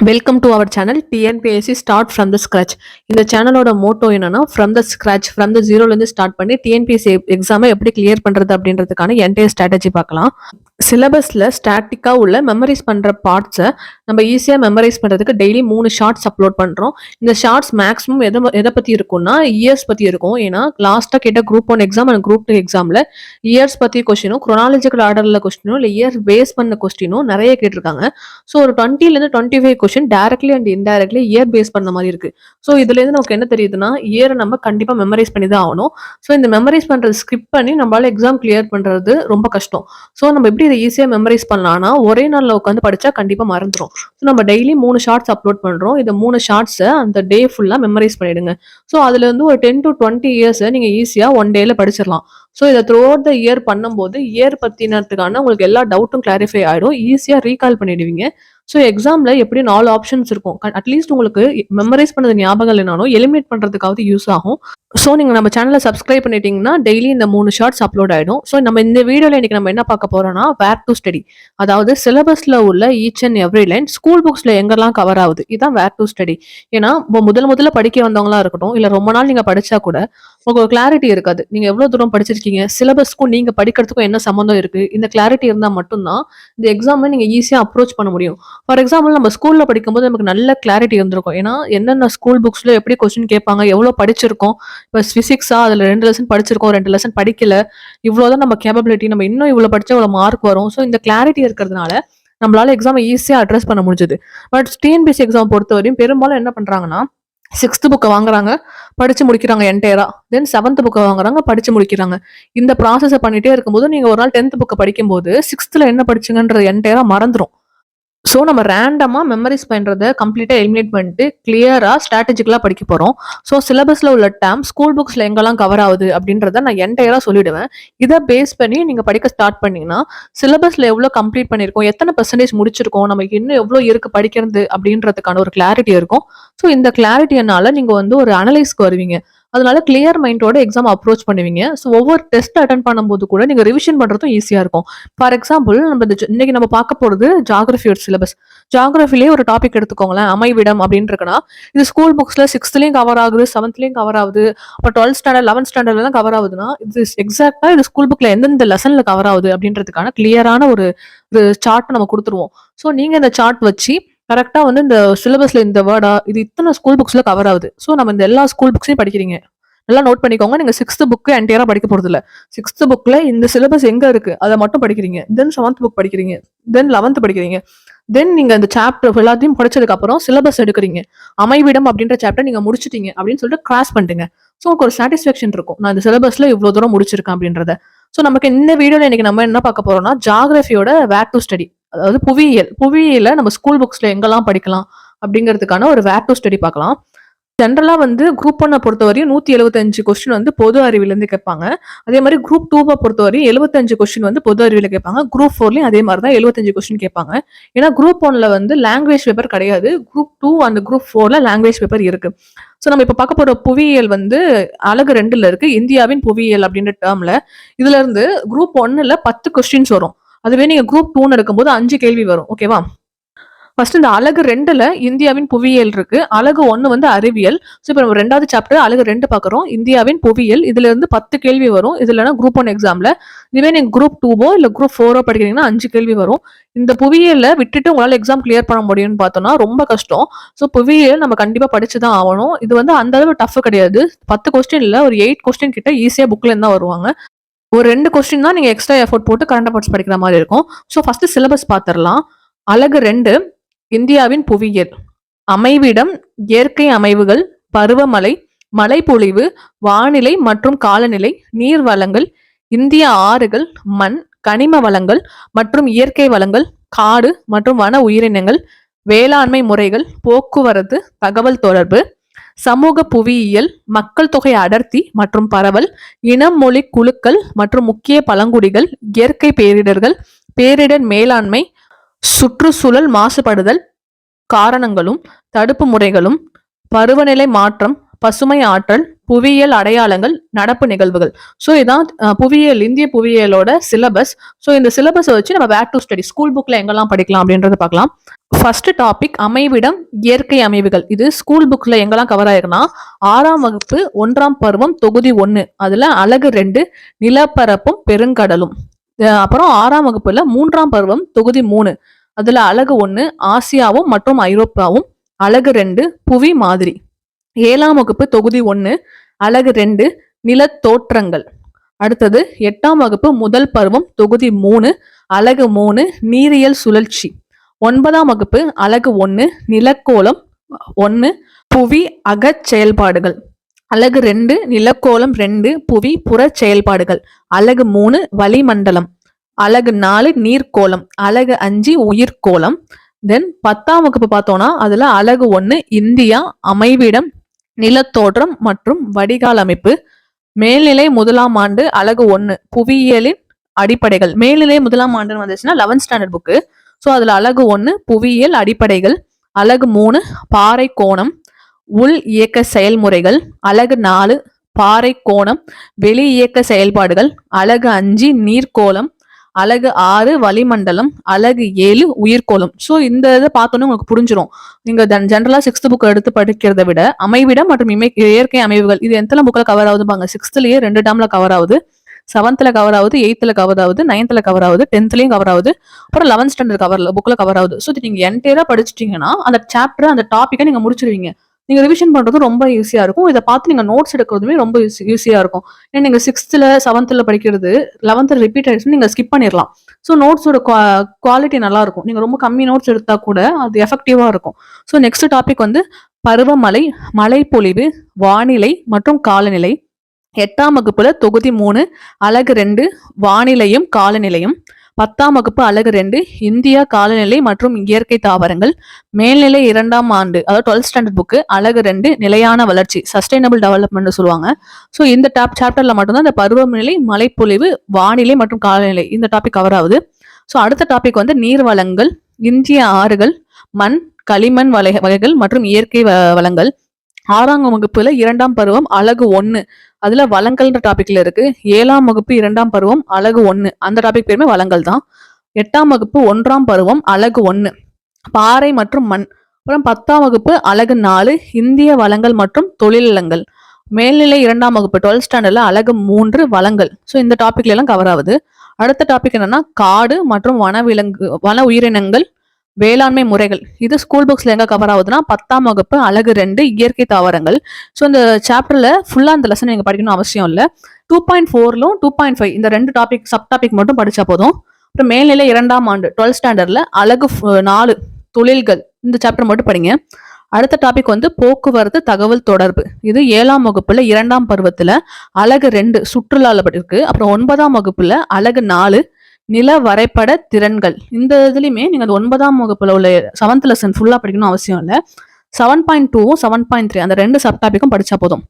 Welcome to our channel TNPSC start from the scratch. இந்த சேனலோட motto என்னன்னா from the scratch from the ஜீரோலேருந்து start பண்ணி TNPSC எக்ஸாமை எப்படி கிளியர் பண்ணுறது அப்படின்றதுக்கான என்டையர் ஸ்ட்ராட்டஜி பார்க்கலாம். சிலபஸில் ஸ்டாட்டிக்காக உள்ள மெமரைஸ் பண்ணுற பார்ட்ஸை நம்ம ஈஸியாக மெமரைஸ் பண்ணுறதுக்கு டெய்லி 3 ஷார்ட்ஸ் அப்லோட் பண்ணுறோம். இந்த ஷார்ட்ஸ் மேக்ஸிமம் எதை பற்றி இருக்கும்னா இயர்ஸ் பற்றி இருக்கும். ஏன்னா லாஸ்ட்டாக கேட்ட குரூப் 1 எக்ஸாம் அண்ட் குரூப் 2 எக்ஸாமில் இயர்ஸ் பற்றி கொஸ்டினும் குரோனாலஜிக்கல் ஆர்டரில் கொஸ்டினும் இல்லை இயர் பேஸ் பண்ண கொஸ்டினும் நிறைய கேட்டிருக்காங்க. ஸோ ஒரு 20லேருந்து 25 question directly and indirectly year face பண்ண மாதிரி இருக்கு. ஸோ இதுலேருந்து நமக்கு என்ன தெரியுதுன்னா இயரை நம்ம கண்டிப்பாக மெமரைஸ் பண்ணி தான் ஆகணும். ஸோ இந்த மெமரைஸ் பண்ணுறது ஸ்கிப் பண்ணி நம்மளால எக்ஸாம் கிளியர் பண்ணுறது ரொம்ப கஷ்டம். ஸோ நம்ம எப்படி இதை ஈஸியாக மெமரைஸ் பண்ணலாம்னா ஒரே நாளில் உட்காந்து படித்தா கண்டிப்பாக மறந்துடும். ஸோ நம்ம டெய்லி 3 ஷார்ட்ஸ் அப்லோட் பண்ணுறோம். இந்த 3 ஷார்ட்ஸை அந்த டே ஃபுல்லாக மெமரைஸ் பண்ணிடுங்க. ஸோ அதுல இருந்து ஒரு 10 to 20 இயர்ஸை நீங்கள் ஈஸியாக ஒன் டேல படிச்சிடலாம். ஸோ இதை த்ரூ அவுட் த இயர் பண்ணும்போது இயர் பற்றினதுக்கான உங்களுக்கு எல்லா டவுட்டும் கிளாரிஃபை ஆகிடும். ஈஸியாக ரீகால் பண்ணிடுவீங்க. ஸோ எக்ஸாமில் எப்படி 4 ஆப்ஷன்ஸ் இருக்கும். அட்லீஸ்ட் உங்களுக்கு மெமரைஸ் பண்ணது ஞாபகம் இல்லைனாலும் எலிமினேட் பண்ணுறதுக்காவது யூஸ் ஆகும். ஸோ நீங்கள் நம்ம சேனலை சப்ஸ்கிரைப் பண்ணிட்டீங்கன்னா டெய்லி இந்த 3 ஷார்ட்ஸ் அப்லோட் ஆகிடும். ஸோ நம்ம இந்த வீடியோவில் இன்னைக்கு நம்ம என்ன பார்க்க போறோம்னா வேர் டு ஸ்டடி. அதாவது சிலபஸில் உள்ள each and every line school புக்ஸில் எங்கெல்லாம் கவர் ஆகுது இதுதான் வேர் டு ஸ்டடி. ஏன்னா முதல்ல படிக்க வந்தவங்களா இருக்கட்டும் இல்லை ரொம்ப நாள் நீங்கள் படிச்சா கூட உங்களுக்கு ஒரு கிளாரிட்டி இருக்காது. நீங்கள் எவ்வளோ தூரம் படிச்சிருக்கீங்க, சிலபஸ்க்கும் நீங்கள் படிக்கிறதுக்கும் என்ன சம்மந்தம் இருக்குது, இந்த கிளாரிட்டி இருந்தால் மட்டும்தான் இந்த எக்ஸாமை நீங்கள் ஈஸியாக அப்ரோச் பண்ண முடியும். ஃபார் எக்ஸாம்பிள் நம்ம ஸ்கூலில் படிக்கும்போது நமக்கு நல்ல கிளாரிட்டி இருந்திருக்கும். ஏன்னா என்னென்ன ஸ்கூல் புக்ஸில் எப்படி கொஸ்டின் கேட்பாங்க, எவ்வளோ படிச்சிருக்கோம். இப்போ ஃபிசிக்ஸா அதில் 2 லெசன் படிச்சிருக்கோம், 2 லெசன் படிக்கல, இவ்வளோதான் நம்ம கேப்பபிலிட்டி, நம்ம இன்னும் இவ்வளோ படிச்சா இவ்வளோ மார்க் வரும். ஸோ இந்த கிளாரிட்டி இருக்கிறதுனால நம்மளால எக்ஸாமை ஈஸியாக அட்ரஸ் பண்ண முடிஞ்சது. பட் டிஎன்பிஎஸ்சி எக்ஸாம் பொறுத்தவரையும் பெரும்பாலும் என்ன பண்றாங்கன்னா 6th புக்கை வாங்குறாங்க, படிச்சு முடிக்கிறாங்க என்டையரா. தென் 7th புக்கை வாங்குறாங்க, படிச்சு முடிக்கிறாங்க. இந்த ப்ராசஸை பண்ணிட்டே இருக்கும்போது நீங்க ஒரு நாள் 10th புக்கை படிக்கும்போது 6th என்ன படிச்சுங்கன்றது என்டையரா மறந்துடும். ஸோ நம்ம ரேண்டமாக மெமரிஸ் பண்ணுறத கம்ப்ளீட்டாக எலிமினேட் பண்ணிட்டு கிளியராக ஸ்ட்ராட்டஜிக்கலாக படிக்க போகிறோம். ஸோ சிலபஸில் உள்ள டேம் ஸ்கூல் புக்ஸில் எங்கெல்லாம் கவர் ஆகுது அப்படின்றத நான் என்டையராக சொல்லிடுவேன். இதை பேஸ் பண்ணி நீங்கள் படிக்க ஸ்டார்ட் பண்ணீங்கன்னா சிலபஸில் எவ்வளோ கம்ப்ளீட் பண்ணியிருக்கோம், எத்தனை பெர்சன்டேஜ் முடிச்சிருக்கோம், நமக்கு இன்னும் எவ்வளோ இருக்குது படிக்கிறது அப்படின்றதுக்கான ஒரு கிளாரிட்டி இருக்கும். ஸோ இந்த கிளாரிட்டியனால நீங்கள் வந்து ஒரு அனலைஸ்க்கு வருவீங்க. அதனால கிளியர் மைண்டோட எக்ஸாம் அப்ரோச் பண்ணுவீங்க. ஸோ ஒவ்வொரு டெஸ்ட் அட்டன் பண்ணும்போது கூட நீங்கள் ரிவிஷன் பண்ணுறதும் ஈஸியாக இருக்கும். ஃபார் எக்ஸாம்பிள் இன்னைக்கு நம்ம பார்க்க போகிறது ஜாகிரபியோட சிலபஸ். ஜாகிரபிலேயே ஒரு டாபிக் எடுத்துக்கோங்களேன், அமைவிடம் அப்படின்னு இருக்குன்னா இது ஸ்கூல் புக்ஸில் 6th கவர் ஆகுது, 7th கவர் ஆகுது, அப்போ 12th ஸ்டாண்டர்ட் 11th ஸ்டாண்டர்ட்லாம் கவர் ஆகுதுன்னா இது எக்ஸாக்டாக இது ஸ்கூல் புக்கில் எந்தெந்த லெசனில் கவர் ஆகுது அப்படின்றதுக்கான கிளியரான ஒரு சார்ட் நம்ம கொடுத்துருவோம். ஸோ நீங்கள் இந்த சார்ட் வச்சு கரெக்டா வந்து இந்த சிலபஸ்ல இந்த வேர்டா இது இத்தனை ஸ்கூல் புக்ஸ்ல கவர் ஆகுது. ஸோ நம்ம இந்த எல்லா ஸ்கூல் புக்ஸையும் படிக்கிறீங்க. நல்லா நோட் பண்ணிக்கோங்க. நீங்க 6th புக்கு என்டையரா படிக்க போறது இல்ல. 6th புக்ல இந்த சிலபஸ் எங்க இருக்கு அதை மட்டும் படிக்கிறீங்க. தென் 7th புக் படிக்கிறீங்க, தென் 11th படிக்கிறீங்க. தென் நீங்க அந்த சாப்டர் எல்லாத்தையும் படிச்சதுக்கு அப்புறம் சிலபஸ் எடுக்கிறீங்க. அமைவிடம் அப்படின்ற சாப்டர் நீங்க முடிச்சிட்டீங்க அப்படின்னு சொல்லிட்டு கிராஸ் பண்ணிட்டுங்க. ஸோ உங்களுக்கு ஒரு சாட்டிஸ்ஃபேக்ஷன் இருக்கும், நான் இந்த சிலபஸ்ல இவ்வளவு தூரம் முடிச்சிருக்கேன் அப்படின்றத. ஸோ நமக்கு இந்த வீடியோல இன்னைக்கு நம்ம என்ன பார்க்க போறோம்னா ஜாகிரபியோட வேர் டு ஸ்டடி. அதாவது புவியியல நம்ம ஸ்கூல் புக்ஸ்ல எங்கெல்லாம் படிக்கலாம் அப்படிங்கிறதுக்கான ஒரு வேர் டு ஸ்டடி பார்க்கலாம். ஜென்ரலா வந்து குரூப் 1 பொறுத்தவரையும் 175 கொஸ்டின் வந்து பொது அறிவில இருந்து கேட்பாங்க. அதே மாதிரி குரூப் 2 பொறுத்தவரையும் 75 கொஸ்டின் வந்து பொது அறிவில கேட்பாங்க. குரூப் 4லயும் அதே மாதிரி தான் 75 கொஸ்டின் கேட்பாங்க. ஏன்னா குரூப் 1ல வந்து லாங்குவேஜ் பேப்பர் கிடையாது, குரூப் 2 அண்ட் குரூப் 4ல லாங்குவேஜ் பேப்பர் இருக்கு. ஸோ நம்ம இப்ப பார்க்க போற புவியியல் வந்து அலகு 2ல இருக்கு, இந்தியாவின் புவியியல் அப்படின்ற டேர்ம்ல. இதுல இருந்து குரூப் 1ல 10 கொஸ்டின்ஸ் வரும். அதுவே நீங்க குரூப் 2 இருக்கும்போது 5 கேள்வி வரும். ஓகேவா? ஃபர்ஸ்ட் இந்த அலகு 2ல இந்தியாவின் புவியியல் இருக்கு, அலகு 1 வந்து அறிவியல். ஸோ இப்போ நம்ம 2வது சாப்டர் அலகு 2 பார்க்குறோம், இந்தியாவின் புவியியல். இதுல இருந்து 10 கேள்வி வரும். இதுலனா குரூப் 1 எக்ஸாம்ல. இதுவே நீங்க குரூப் 2வோ இல்ல குரூப் 4ஓ படிக்கிறீங்கன்னா 5 கேள்வி வரும். இந்த புவியியல்ல விட்டுட்டு உங்களால எக்ஸாம் கிளியர் பண்ண முடியும்னு பார்த்தோம்னா ரொம்ப கஷ்டம். ஸோ புவியியல் நம்ம கண்டிப்பா படிச்சுதான் ஆகணும். இது வந்து அந்த அளவு டஃப் கிடையாது. 10 கொஸ்டின் இல்ல, ஒரு 8 கொஸ்டின் கிட்ட ஈஸியா புக்ல இருந்தா வருவாங்க. ஒரு 2 கொஸ்டின் தான் நீங்க எக்ஸ்ட்ரா எஃபோர்ட் போட்டு கரண்ட் அஃபேர்ஸ் படிக்கிற மாதிரி இருக்கும். ஸோ ஃபர்ஸ்ட் சிலபஸ் பார்த்துடலாம். அலகு 2 இந்தியாவின் புவியியல். அமைவிடம், இயற்கை அமைவுகள், பருவமழை, மழைப்பொழிவு, வானிலை மற்றும் காலநிலை, நீர் வளங்கள், இந்திய ஆறுகள், மண், கனிம வளங்கள் மற்றும் இயற்கை வளங்கள், காடு மற்றும் வன உயிரினங்கள், வேளாண்மை முறைகள், போக்குவரத்து, தகவல் தொடர்பு, சமூக புவியியல், மக்கள் தொகை அடர்த்தி மற்றும் பரவல், இனம் மொழி குழுக்கள் மற்றும் முக்கிய பழங்குடிகள், இயற்கை பேரிடர்கள், பேரிடர் மேலாண்மை, சுற்றுச்சூழல் மாசுபடுதல் காரணங்களும் தடுப்பு முறைகளும், பருவநிலை மாற்றம், பசுமை ஆற்றல், புவியியல் அடையாளங்கள், நடப்பு நிகழ்வுகள். ஸோ இதான் புவியியல், இந்திய புவியியலோட சிலபஸ். ஸோ இந்த சிலபஸை வச்சு நம்ம வேர் டு ஸ்டடி, ஸ்கூல் புக்ல எங்கெல்லாம் படிக்கலாம் அப்படின்றத பார்க்கலாம். ஃபர்ஸ்ட் டாபிக் அமைவிடம், இயற்கை அமைவுகள். இது ஸ்கூல் புக்ல எங்கெல்லாம் கவர் ஆயிருக்குன்னா 6ஆம் வகுப்பு 1ஆம் பருவம் தொகுதி 1, அதுல அலகு 2 நிலப்பரப்பும் பெருங்கடலும். அப்புறம் 6ஆம் வகுப்புல 3ஆம் பருவம் தொகுதி 3, அதுல அலகு 1 ஆசியாவும் மற்றும் ஐரோப்பாவும், அலகு 2 புவி மாதிரி. 7ஆம் வகுப்பு தொகுதி 1, அலகு 2 நிலத்தோற்றங்கள். அடுத்தது 8ஆம் வகுப்பு முதல் பருவம் தொகுதி 3, அலகு 3 நீரியல் சுழற்சி. 9ஆம் வகுப்பு அலகு 1 நிலக்கோளம் 1 புவி அகச் செயல்பாடுகள். அலகு 2 நிலக்கோளம் 2 புவி புற செயல்பாடுகள். அலகு 3 வளிமண்டலம். அலகு 4 நீர்க்கோளம். அலகு 5 உயிர்கோளம். தென் 10ஆம் வகுப்பு பார்த்தோம்னா அதுல அலகு 1 இந்தியா, அமைவிடம், நிலத்தோற்றம் மற்றும் வடிகால் அமைப்பு. மேல்நிலை 1ஆம் ஆண்டு அலகு 1 புவியியலின் அடிப்படைகள். மேல்நிலை 1ஆம் ஆண்டுன்னு வந்துச்சுன்னா 11th ஸ்டாண்டர்ட் புக்கு. ஸோ அதுல அலகு 1 புவியியல் அடிப்படைகள். அலகு 3 பாறை கோணம், உள் இயக்க செயல்முறைகள். அலகு 4 பாறை கோணம், வெளி இயக்க செயல்பாடுகள். அலகு 5 நீர்க்கோளம். அலகு 6 வளிமண்டலம். அலகு 7 உயிர்கோளம். ஸோ இந்த இதை பார்த்தோன்னே உங்களுக்கு புரிஞ்சிடும். நீங்க ஜென்ரலா 6th புக் எடுத்து படிக்கிறத விட அமைவிடம் மற்றும் இயற்கை அமைவுகள் இது எத்தனை புக்ல கவர் ஆகுதுப்பாங்க. 6thலயே 2 டேர்ம்ல கவர் ஆகுது, 7th கவர் ஆகுது, 8th கவர் ஆகுது, 9th கவர் ஆகுது, 10thலயும் கவர் ஆகுது, அப்புறம் 11th ஸ்டாண்டர்ட் புக்ல கவர் ஆகுது. ஸோ நீங்க என்டையரா படிச்சிட்டீங்கன்னா அந்த சாப்டர், அந்த டாபிக்கை நீங்க முடிச்சிருவீங்க. நீங்க ரிவிஷன் பண்றது ரொம்ப ஈஸியா இருக்கும். இதை பார்த்து நீங்க நோட்ஸ் எடுக்கிறதுமே ரொம்ப ஈஸியா இருக்கும். ஏன்னா நீங்க 6th 7th படிக்கிறது 11th ரிப்பீட் ஆயிடுச்சுன்னு நீங்க ஸ்கிப் பண்ணிடலாம். ஸோ நோட்ஸோட குவாலிட்டி நல்லா இருக்கும். நீங்க ரொம்ப கம்மி நோட்ஸ் எடுத்தா கூட அது எஃபெக்டிவா இருக்கும். ஸோ நெக்ஸ்ட் டாபிக் பருவமழை, மழைப்பொழிவு, வானிலை மற்றும் காலநிலை. 8ஆம் வகுப்புல தொகுதி 3, அலகு 2 வானிலையும் காலநிலையும். 10ஆம் வகுப்பு அலகு 2 இந்தியா காலநிலை மற்றும் இயற்கை தாவரங்கள். மேல்நிலை 2ஆம் ஆண்டு, அதாவது 12th ஸ்டாண்டர்ட் புக்கு, அலகு 2 நிலையான வளர்ச்சி, சஸ்டைனபிள் டெவலப்மெண்ட் சொல்லுவாங்க. ஸோ இந்த சாப்டர்ல மட்டும்தான் இந்த பருவநிலை, மழைப்பொழிவு, வானிலை மற்றும் காலநிலை இந்த டாபிக் கவர் ஆகுது. ஸோ அடுத்த டாபிக் நீர் வளங்கள், இந்திய ஆறுகள், மண், களிமண் வகைகள் மற்றும் இயற்கை வளங்கள். 6ஆம் வகுப்புல 2ஆம் பருவம் அலகு 1, அதுல வளங்கள்ன்ற டாபிக்ல இருக்கு. 7ஆம் வகுப்பு 2ஆம் பருவம் அலகு 1, அந்த டாபிக் பேருமே வளங்கள் தான். 8ஆம் வகுப்பு 1ஆம் பருவம் அலகு 1 பாறை மற்றும் மண். அப்புறம் 10ஆம் வகுப்பு அலகு 4 இந்திய வளங்கள் மற்றும் தொழிலங்கள். மேல்நிலை 2ஆம் வகுப்பு 12th ஸ்டாண்டர்ட்ல அலகு 3 வளங்கள். ஸோ இந்த டாபிக்ல எல்லாம் கவர் ஆகுது. அடுத்த டாபிக் என்னன்னா காடு மற்றும் வன உயிரினங்கள், வேளாண்மை முறைகள். இது ஸ்கூல் புக்ஸ்ல எங்க கவர் ஆகுதுன்னா 10ஆம் வகுப்பு அலகு 2 இயற்கை தாவரங்கள். ஸோ இந்த சாப்டர்ல ஃபுல்லா இந்த லெசன் நீங்க படிக்கணும் அவசியம் இல்லை. 2.4லும் 2.5 இந்த 2 டாபிக் சப் டாபிக் மட்டும் படிச்சா போதும். அப்புறம் மேல்நிலை 2ஆம் ஆண்டு 12th ஸ்டாண்டர்ட்ல அலகு 4 தொழில்கள், இந்த சாப்டர் மட்டும் படிங்க. அடுத்த டாபிக் போக்குவரத்து தகவல் தொடர்பு. இது 7ஆம் வகுப்புல 2ஆம் பருவத்துல அலகு 2 சுற்றுலால இருக்கு. அப்புறம் 9ஆம் வகுப்புல அலகு 4 நில வரைபட திறன்கள். இந்த இதுலயுமே நீங்க 9ஆம் வகுப்புல உள்ள 7th லெசன் ஃபுல்லா படிக்கணும் அவசியம் இல்லை. 7.2வும் 7.3 அந்த 2 சப் டாபிக்கும் படிச்சா போதும்.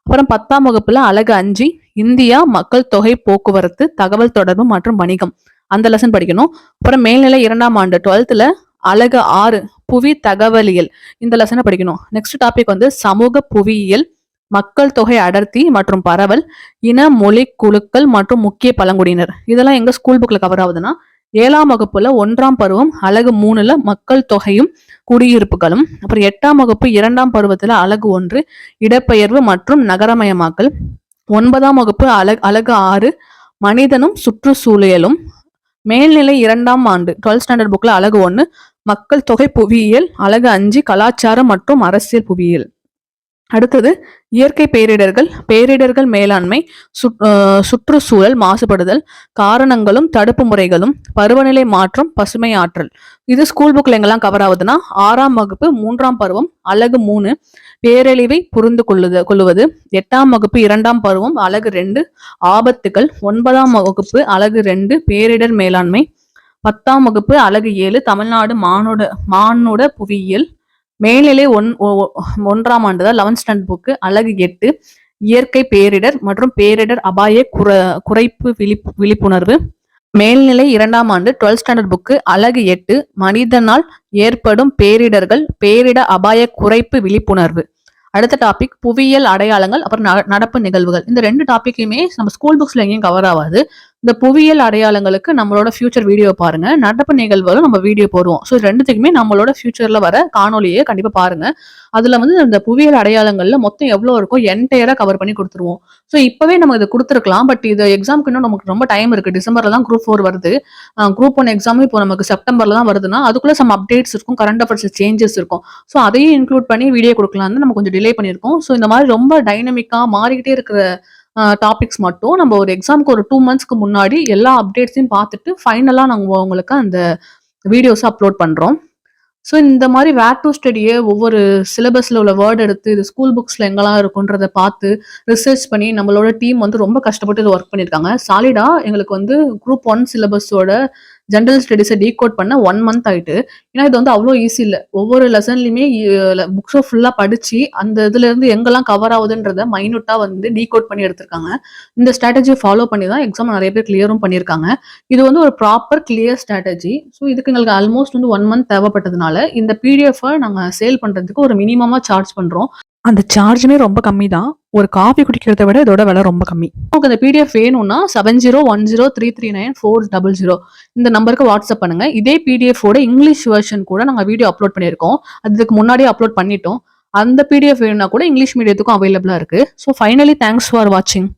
அப்புறம் 10ஆம் வகுப்புல அலகு 5 இந்தியா, மக்கள் தொகை, போக்குவரத்து, தகவல் தொடர்பு மற்றும் வணிகம், அந்த லெசன் படிக்கணும். அப்புறம் மேல்நிலை 2ஆம் ஆண்டு 12th அலகு 6 புவி தகவலியல், இந்த லெசனை படிக்கணும். நெக்ஸ்ட் டாபிக் சமூக புவியியல், மக்கள் தொகை அடர்த்தி மற்றும் பரவல், இன மொழி குழுக்கள் மற்றும் முக்கிய பழங்குடியினர். இதெல்லாம் எங்க ஸ்கூல் புக்ல கவர் ஆகுதுன்னா 7ஆம் வகுப்புல 1ஆம் பருவம் அலகு 3ல மக்கள் தொகையும் குடியிருப்புகளும். அப்புறம் 8ஆம் வகுப்பு 2ஆம் பருவத்துல அலகு 1 இடப்பெயர்வு மற்றும் நகரமயமாக்கல். 9ஆம் வகுப்பு அலகு 6 மனிதனும் சுற்றுச்சூழலும். மேல்நிலை 2ஆம் ஆண்டு 12th ஸ்டாண்டர்ட் புக்ல அலகு 1 மக்கள் தொகை புவியியல். அலகு 5 கலாச்சாரம் மற்றும் அரசியல் புவியியல். அடுத்தது இயற்கை பேரிடர்கள், பேரிடர்கள் மேலாண்மை, சுற்றுச்சூழல் மாசுபடுதல், காரணங்களும் தடுப்பு முறைகளும், பருவநிலை மாற்றம், பசுமை ஆற்றல். இது ஸ்கூல் புக்ல எங்கெல்லாம் கவர் ஆகுதுன்னா 6ஆம் வகுப்பு 3ஆம் பருவம் அலகு 3 பேரழிவை புரிந்து கொள்ளுவது. 8ஆம் வகுப்பு 2ஆம் பருவம் அலகு 2 ஆபத்துகள். 9ஆம் வகுப்பு அலகு 2 பேரிடர் மேலாண்மை. 10ஆம் வகுப்பு அலகு 7 தமிழ்நாடு மானுட புவியியல். மேல்நிலை 1ஆம் ஆண்டு 11th ஸ்டாண்டர்ட் புக்கு அலகு 8 இயற்கை பேரிடர் மற்றும் பேரிடர் அபாய குறைப்பு விழிப்புணர்வு. மேல்நிலை 2ஆம் ஆண்டு 12th ஸ்டாண்டர்ட் புக்கு அலகு 8 மனிதனால் ஏற்படும் பேரிடர்கள், பேரிட அபாய குறைப்பு விழிப்புணர்வு. அடுத்த டாபிக் புவியியல் அடையாளங்கள், அப்புறம் நடப்பு நிகழ்வுகள். இந்த 2 டாபிக்குமே நம்ம ஸ்கூல் புக்ஸ்ல எங்கேயும் கவர் ஆகாது. இந்த புவியியல் அடையாளங்களுக்கு நம்மளோட ஃபியூச்சர் வீடியோ பாருங்க. நடப்பு நிகழ்வுகளும் நம்ம வீடியோ போடுவோம். ஸோ 2த்துக்குமே நம்மளோட ஃபியூச்சர்ல வர காணொலியை கண்டிப்பா பாருங்க. அதுல வந்து இந்த புவியியல் அடையாளங்கள்ல மொத்தம் எவ்வளோ இருக்கோ என்டையரா கவர் பண்ணி கொடுத்துருவோம். ஸோ இப்பவே நம்ம இதை கொடுத்துருக்கலாம். பட் இது எக்ஸாமுக்கு இன்னும் நமக்கு ரொம்ப டைம் இருக்கு. டிசம்பர்ல தான் குரூப் 4 வருது. குரூப் 1 எக்ஸாமும் இப்போ நமக்கு செப்டம்பர்ல தான் வருதுன்னா அதுக்குள்ள சம் அப்டேட்ஸ் இருக்கும், கரண்ட் அஃபேர்ஸ் சேஞ்சஸ் இருக்கும். ஸோ அதையும் இன்க்ளூட் பண்ணி வீடியோ கொடுக்கலாம்னு நம்ம கொஞ்சம் டிலே பண்ணியிருக்கோம். ஸோ இந்த மாதிரி ரொம்ப டைனமிக்கா மாறிக்கிட்டே இருக்கிற டாபிக்ஸ் மட்டும் நம்ம ஒரு எக்ஸாமுக்கு ஒரு 2 மந்த்ஸ்க்கு முன்னாடி எல்லா அப்டேட்ஸையும் பார்த்துட்டு ஃபைனலா நாங்க உங்களுக்கு அந்த வீடியோஸ் அப்லோட் பண்றோம். ஸோ இந்த மாதிரி வேர் டு ஸ்டடியை ஒவ்வொரு சிலபஸ்ல உள்ள வேர்ட் எடுத்து இது ஸ்கூல் புக்ஸ்ல எங்கெல்லாம் இருக்குன்றத பார்த்து ரிசர்ச் பண்ணி நம்மளோட டீம் வந்து ரொம்ப கஷ்டப்பட்டு இது ஒர்க் பண்ணியிருக்காங்க. சாலிடா எங்களுக்கு வந்து குரூப் 1 சிலபஸோட ஜென்ரல் ஸ்டடீஸை டீகோட் பண்ண 1 மந்த் ஆயிட்டு. ஏன்னா இது வந்து அவ்வளோ ஈஸி இல்லை. ஒவ்வொரு லெசன்லையுமே புக்ஸை ஃபுல்லாக படிச்சு அந்த இதுல இருந்து எங்கெல்லாம் கவர் ஆகுதுன்றத மைனூட்டா வந்து டீகோட் பண்ணி எடுத்திருக்காங்க. இந்த ஸ்ட்ராட்டஜி ஃபாலோ பண்ணி தான் எக்ஸாம் நிறைய பேர் கிளியரும் பண்ணியிருக்காங்க. இது வந்து ஒரு ப்ராப்பர் கிளியர் ஸ்ட்ராட்டஜி. ஸோ இதுக்கு எங்களுக்கு ஆல்மோஸ்ட் வந்து 1 மந்த் தேவைப்பட்டதுனால இந்த பிடிஎஃப் நாங்கள் சேல் பண்றதுக்கு ஒரு மினிமமா சார்ஜ் பண்றோம். அந்த சார்ஜுமே ரொம்ப கம்மி தான். ஒரு காஃபி குடிக்கிறத விட இதோட விலை ரொம்ப கம்மி. உங்களுக்கு அந்த பிடிஎஃப் வேணும்னா 7010339400 இந்த நம்பருக்கு வாட்ஸ்அப் பண்ணுங்க. இதே பிடிஎஃபோட இங்கிலீஷ் வெர்ஷன் கூட நாங்கள் வீடியோ அப்லோட் பண்ணியிருக்கோம். அதுக்கு முன்னாடியே அப்லோட் பண்ணிட்டோம். அந்த பிடிஎஃப் வேணும்னா கூட இங்கிலீஷ் மீடியத்துக்கும் அவைலபிளா இருக்கு. ஸோ ஃபைனலி தேங்க்ஸ் ஃபார் வாட்சிங்.